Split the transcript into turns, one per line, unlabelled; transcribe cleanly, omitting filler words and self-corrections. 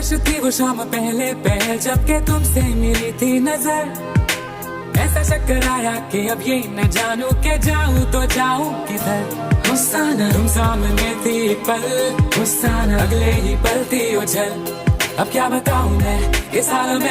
दिलकश थी वो शाम पहले पहल जबकि तुमसे मिली थी नजर। ऐसा चक्कर आया कि अब ये न जानू के जाऊं तो जाऊं किधर। हुस्साना तुम सामने थी पल, हुस्साना अगले ही पल थी उछल। अब क्या बताऊं मैं इस हाल में